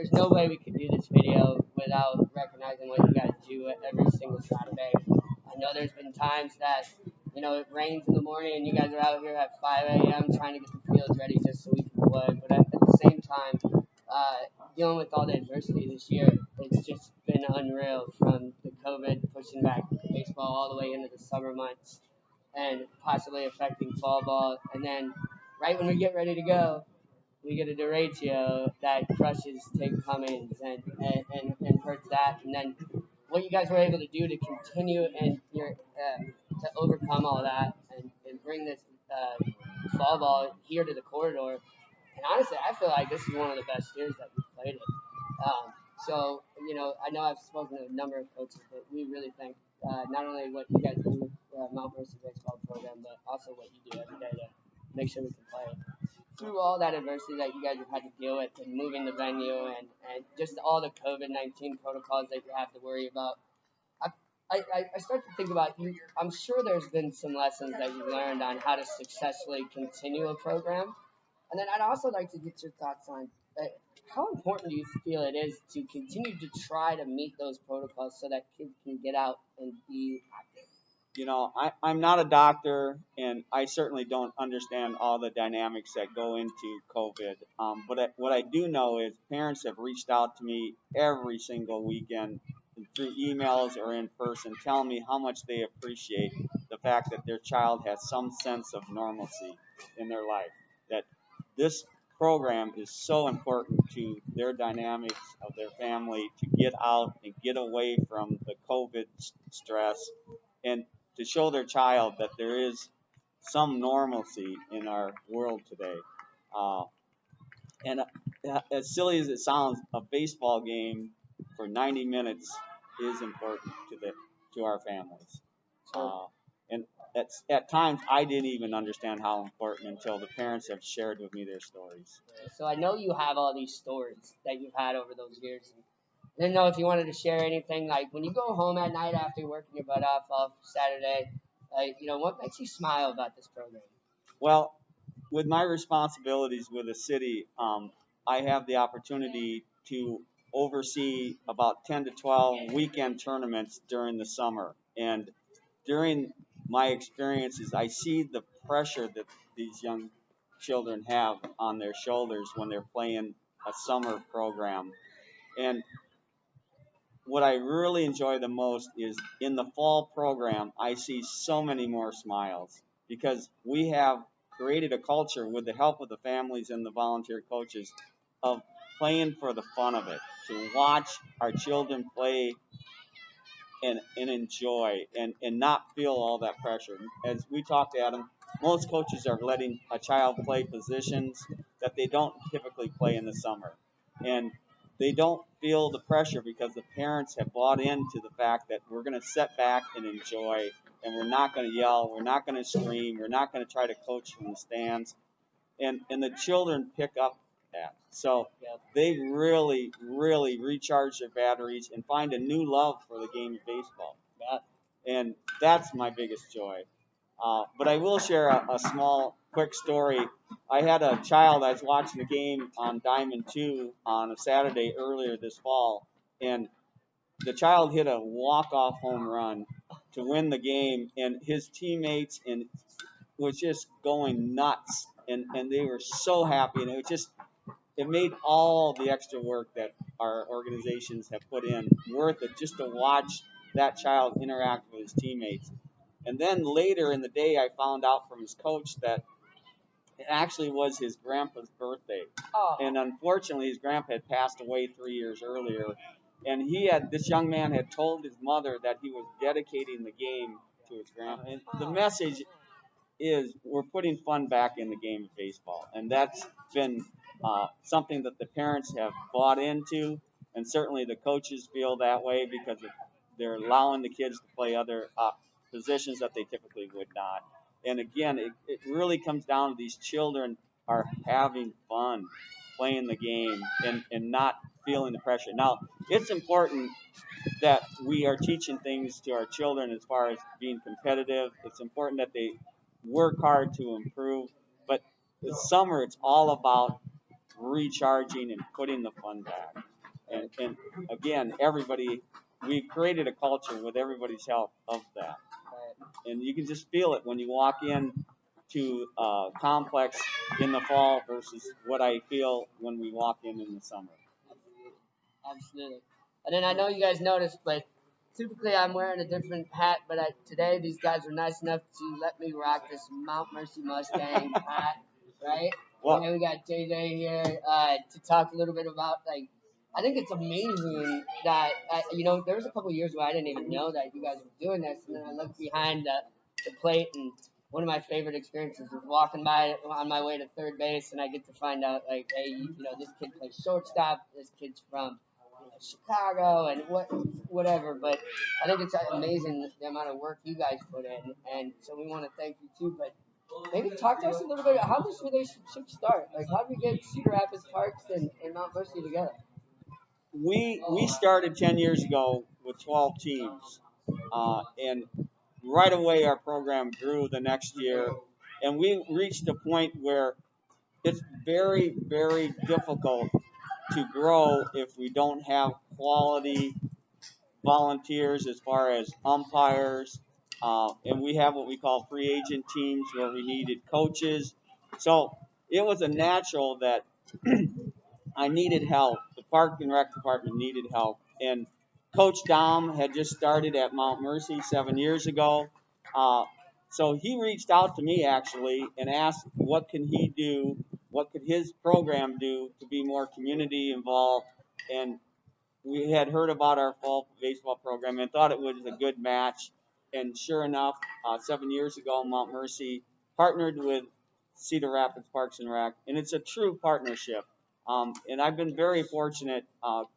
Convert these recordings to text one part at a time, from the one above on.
there's no way we could do this video without recognizing what you guys do every single Saturday. I know there's been times that, it rains in the morning and you guys are out here at 5 a.m. trying to get the fields ready just so we can play. But at the same time, dealing with all the adversity this year, it's just been unreal from the COVID pushing back baseball all the way into the summer months and possibly affecting fall ball. And then right when we get ready to go, we get a derecho that crushes Tate Cummings and hurts that. And then what you guys were able to do to continue and to overcome all that and bring this fall ball here to the corridor. And honestly, I feel like this is one of the best years that we've played it. So, I know I've spoken to a number of coaches, but we really think not only what you guys do with Mount Mercy baseball program, but also what you do every day to make sure we can play. Through all that adversity that you guys have had to deal with and moving the venue and just all the COVID-19 protocols that you have to worry about, I start to think about you. I'm sure there's been some lessons that you've learned on how to successfully continue a program. And then I'd also like to get your thoughts on how important do you feel it is to continue to try to meet those protocols so that kids can get out and be active? I'm not a doctor, and I certainly don't understand all the dynamics that go into COVID. But what I do know is parents have reached out to me every single weekend through emails or in person, telling me how much they appreciate the fact that their child has some sense of normalcy in their life. That this program is so important to their dynamics of their family to get out and get away from the COVID stress and to show their child that there is some normalcy in our world today. And as silly as it sounds, a baseball game for 90 minutes is important to our families. And at times, I didn't even understand how important until the parents have shared with me their stories. So I know you have all these stories that you've had over those years. I didn't know if you wanted to share anything, like when you go home at night after working your butt off Saturday, what makes you smile about this program? Well, with my responsibilities with the city, I have the opportunity to oversee about 10 to 12 weekend tournaments during the summer. And during my experiences, I see the pressure that these young children have on their shoulders when they're playing a summer program. And what I really enjoy the most is in the fall program, I see so many more smiles because we have created a culture with the help of the families and the volunteer coaches of playing for the fun of it, to watch our children play and enjoy and not feel all that pressure. As we talked to Adam, most coaches are letting a child play positions that they don't typically play in the summer. And they don't feel the pressure because the parents have bought into the fact that we're going to sit back and enjoy, and we're not going to yell, we're not going to scream, we're not going to try to coach from the stands. And the children pick up that. So they really, really recharge their batteries and find a new love for the game of baseball. And that's my biggest joy. But I will share a small, quick story. I had a child, I was watching the game on Diamond 2 on a Saturday earlier this fall, and the child hit a walk-off home run to win the game, and his teammates was just going nuts, and they were so happy, and it made all the extra work that our organizations have put in worth it just to watch that child interact with his teammates. And then later in the day, I found out from his coach that it actually was his grandpa's birthday. Oh. And unfortunately, his grandpa had passed away 3 years earlier. And this young man had told his mother that he was dedicating the game to his grandpa. And the message is we're putting fun back in the game of baseball. And that's been something that the parents have bought into. And certainly the coaches feel that way because they're allowing the kids to play other positions that they typically would not. And again, it really comes down to these children are having fun playing the game and not feeling the pressure. Now, it's important that we are teaching things to our children as far as being competitive. It's important that they work hard to improve. But this summer, it's all about recharging and putting the fun back. And again, everybody, we created a culture with everybody's help of that. And you can just feel it when you walk in to a complex in the fall versus what I feel when we walk in the summer. Absolutely. And then I know you guys noticed, but typically I'm wearing a different hat, but today these guys were nice enough to let me rock this Mount Mercy Mustang hat, right? Well, And then we got JJ here to talk a little bit about, like, I think it's amazing that, there was a couple years where I didn't even know that you guys were doing this, and then I looked behind the plate, and one of my favorite experiences was walking by on my way to third base, and I get to find out, like, hey, this kid plays shortstop, this kid's from Chicago and whatever. But I think it's amazing the amount of work you guys put in, and so we want to thank you too. But maybe talk to us a little bit about how this relationship start. Like, how did we get Cedar Rapids Parks and Mount Mercy together? we started 10 years ago with 12 teams, and right away our program grew the next year, and we reached a point where it's very, very difficult to grow if we don't have quality volunteers as far as umpires, and we have what we call free agent teams where we needed coaches. So it was a natural that I needed help. The Park and Rec department needed help, and Coach Dom had just started at Mount Mercy 7 years ago. Uh, so he reached out to me actually and asked what can he do, what could his program do to be more community involved. And we had heard about our fall baseball program and thought it was a good match. And sure enough, 7 years ago, Mount Mercy partnered with Cedar Rapids Parks and Rec, and it's a true partnership. And I've been very fortunate,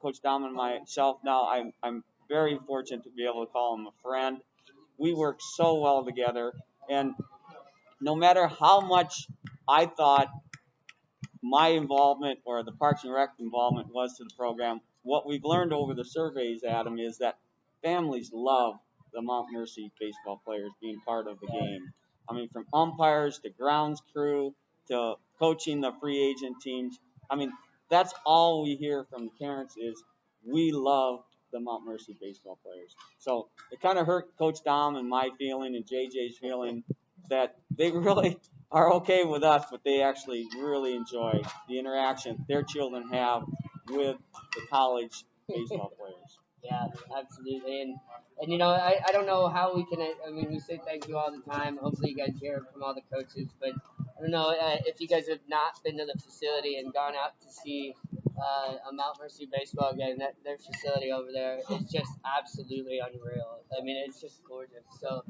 Coach Dom and myself. Now I'm very fortunate to be able to call him a friend. We work so well together, and no matter how much I thought my involvement or the Parks and Rec involvement was to the program, what we've learned over the surveys, Adam, is that families love the Mount Mercy baseball players being part of the game. I mean, from umpires to grounds crew to coaching the free agent teams. I mean, that's all we hear from parents is we love the Mount Mercy baseball players. So it kind of hurt Coach Dom and my feeling and JJ's feeling that they really are okay with us, but they actually really enjoy the interaction their children have with the college baseball players. Yeah, absolutely. And I don't know how we can. I mean, we say thank you all the time. Hopefully, you guys hear it from all the coaches. But I don't know if you guys have not been to the facility and gone out to see a Mount Mercy baseball game. Their facility over there is just absolutely unreal. I mean, it's just gorgeous. So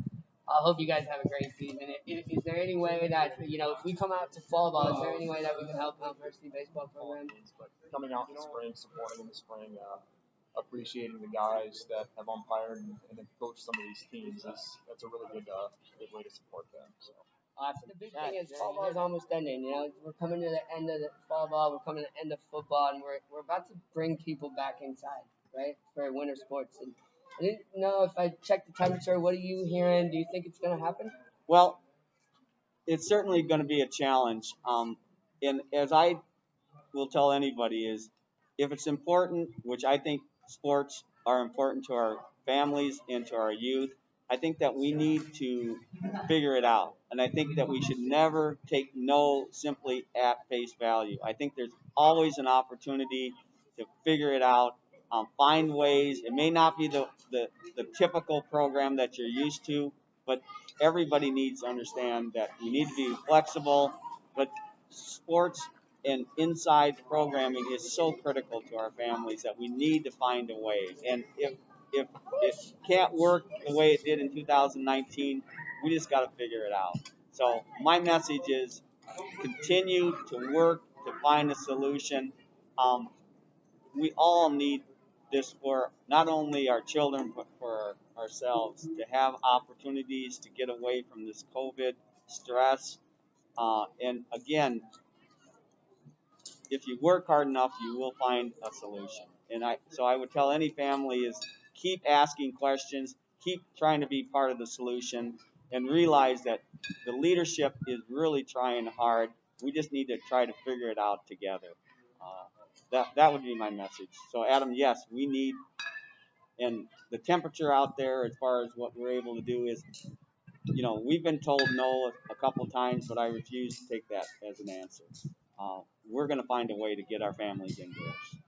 I hope you guys have a great season. Is there any way that if we come out to fall ball, is there any way that we can help Mount Mercy baseball program? But coming out in the spring, supporting in the spring, appreciating the guys that have umpired and have coached some of these teams, that's a really good way to support them. So. The big thing is fall ball is almost ending. We're coming to the end of the fall ball. We're coming to the end of football, and we're about to bring people back inside, right, for winter sports. And I didn't know if I checked the temperature. What are you hearing? Do you think it's going to happen? Well, it's certainly going to be a challenge. And as I will tell anybody is if it's important, which I think sports are important to our families and to our youth, I think that we need to figure it out. And I think that we should never take no simply at face value. I think there's always an opportunity to figure it out, find ways. It may not be the typical program that you're used to, but everybody needs to understand that we need to be flexible. But sports and inside programming is so critical to our families that we need to find a way. And if it can't work the way it did in 2019, we just got to figure it out. So my message is continue to work to find a solution. We all need this for not only our children but for ourselves to have opportunities to get away from this COVID stress. And again, if you work hard enough, you will find a solution. And so I would tell any family is keep asking questions, keep trying to be part of the solution, and realize that the leadership is really trying hard. We just need to try to figure it out together. That would be my message. So Adam, yes, we need, and the temperature out there as far as what we're able to do is, we've been told no a couple times, but I refuse to take that as an answer. We're going to find a way to get our families indoors.